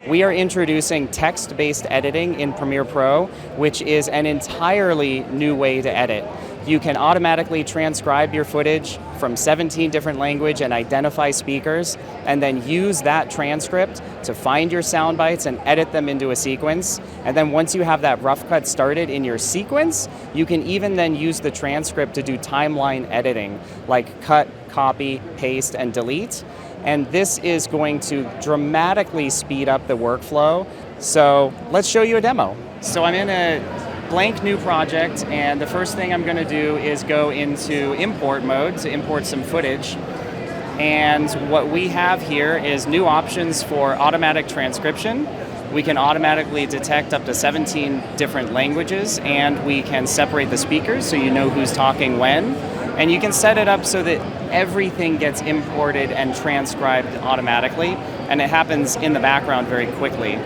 we are introducing text-based editing in Premiere Pro, which is an entirely new way to edit. You can automatically transcribe your footage from 17 different languages and identify speakers, and then use that transcript to find your sound bites and edit them into a sequence. And then once you have that rough cut started in your sequence, you can even then use the transcript to do timeline editing, like cut, copy, paste, and delete. And this is going to dramatically speed up the workflow. So let's show you a demo. So I'm in a blank new project, and the first thing I'm going to do is go into import mode to import some footage. And what we have here is new options for automatic transcription. We can automatically detect up to 17 different languages, and we can separate the speakers so you know who's talking when. And you can set it up so that everything gets imported and transcribed automatically, and it happens in the background very quickly.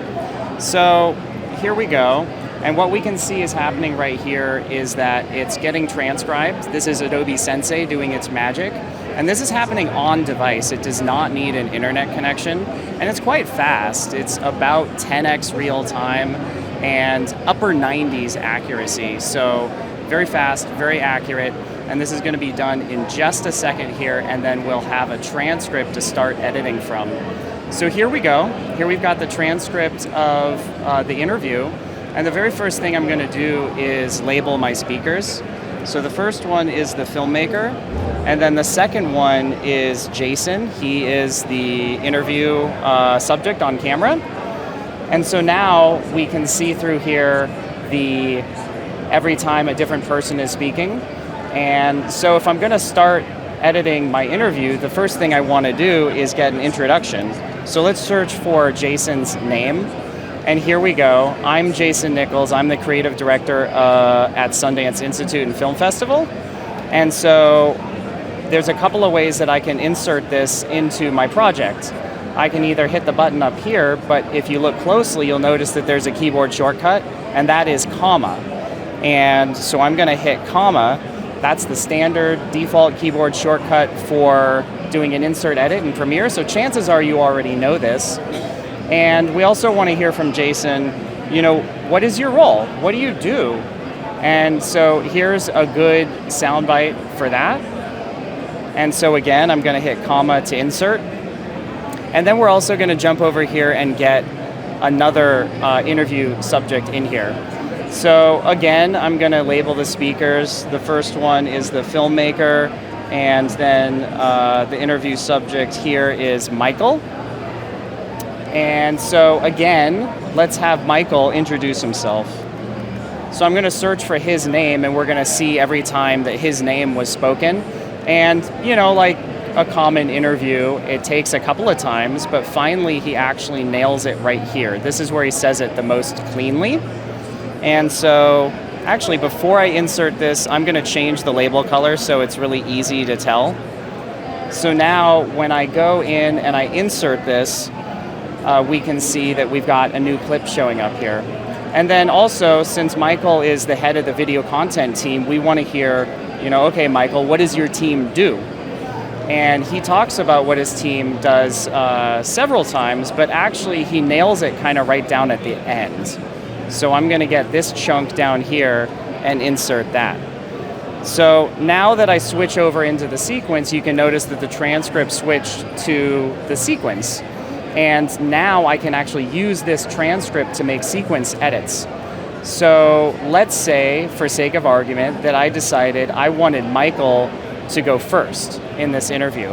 So here we go. And what we can see is happening right here is that it's getting transcribed. This is Adobe Sensei doing its magic. And this is happening on device. It does not need an internet connection. And it's quite fast. It's about 10x real time and upper 90s accuracy. So very fast, very accurate. And this is going to be done in just a second here, and then we'll have a transcript to start editing from. So here we go. Here we've got the transcript of the interview. And the very first thing I'm going to do is label my speakers. So the first one is the filmmaker, and then the second one is Jason. He is the interview subject on camera. And so now we can see through here every time a different person is speaking. And so if I'm going to start editing my interview, the first thing I want to do is get an introduction. So let's search for Jason's name. And here we go. I'm Jason Nichols. I'm the creative director at Sundance Institute and Film Festival. And so there's a couple of ways that I can insert this into my project. I can either hit the button up here, but if you look closely, you'll notice that there's a keyboard shortcut, and that is comma. And so I'm going to hit comma. That's the standard default keyboard shortcut for doing an insert edit in Premiere. So chances are you already know this. And we also want to hear from Jason, what is your role? What do you do? And so here's a good soundbite for that. And so again, I'm going to hit comma to insert. And then we're also going to jump over here and get another interview subject in here. So again, I'm going to label the speakers. The first one is the filmmaker, and then the interview subject here is Michael. And so again, let's have Michael introduce himself. So I'm going to search for his name, and we're going to see every time that his name was spoken. And, like a common interview, it takes a couple of times, but finally he actually nails it right here. This is where he says it the most cleanly. And so actually, before I insert this, I'm going to change the label color so it's really easy to tell. So now when I go in and I insert this, we can see that we've got a new clip showing up here. And then also, since Michael is the head of the video content team, we want to hear, okay, Michael, what does your team do? And he talks about what his team does several times, but actually he nails it kind of right down at the end. So I'm going to get this chunk down here and insert that. So now that I switch over into the sequence, you can notice that the transcript switched to the sequence. And now I can actually use this transcript to make sequence edits. So let's say, for sake of argument, that I decided I wanted Michael to go first in this interview.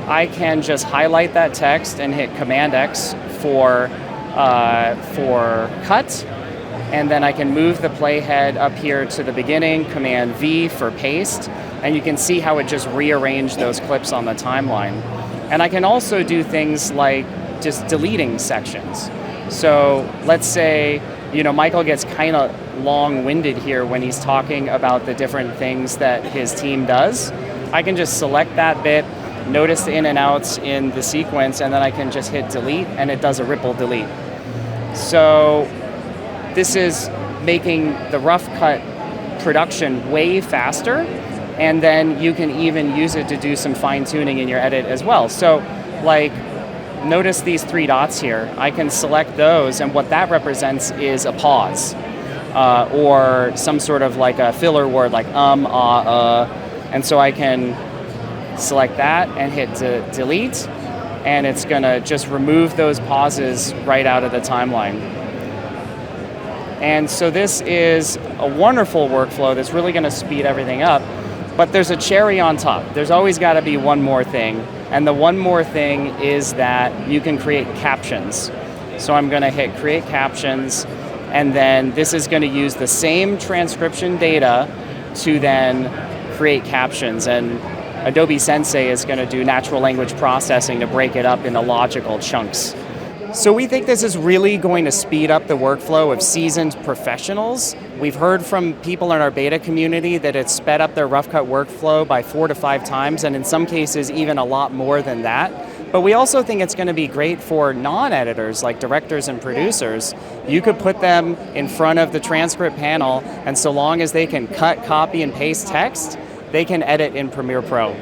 I can just highlight that text and hit Command X for cut, and then I can move the playhead up here to the beginning, Command V for paste, and you can see how it just rearranged those clips on the timeline. And I can also do things like just deleting sections. So let's say, Michael gets kind of long-winded here when he's talking about the different things that his team does. I can just select that bit, notice the in and outs in the sequence, and then I can just hit delete, and it does a ripple delete. So this is making the rough cut production way faster, and then you can even use it to do some fine-tuning in your edit as well. So like notice these three dots here. I can select those, and what that represents is a pause, or some sort of like a filler word like and so I can select that and hit delete, and it's gonna just remove those pauses right out of the timeline. And so this is a wonderful workflow that's really gonna speed everything up, but there's a cherry on top. There's always gotta be one more thing, and the one more thing is that you can create captions. So I'm gonna hit create captions, and then this is gonna use the same transcription data to then create captions, and Adobe Sensei is going to do natural language processing to break it up into logical chunks. So we think this is really going to speed up the workflow of seasoned professionals. We've heard from people in our beta community that it's sped up their rough cut workflow by 4 to 5 times, and in some cases even a lot more than that. But we also think it's going to be great for non-editors like directors and producers. You could put them in front of the transcript panel, and so long as they can cut, copy, and paste text, they can edit in Premiere Pro.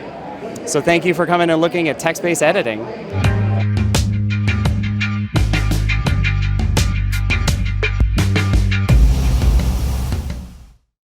So thank you for coming and looking at text-based editing.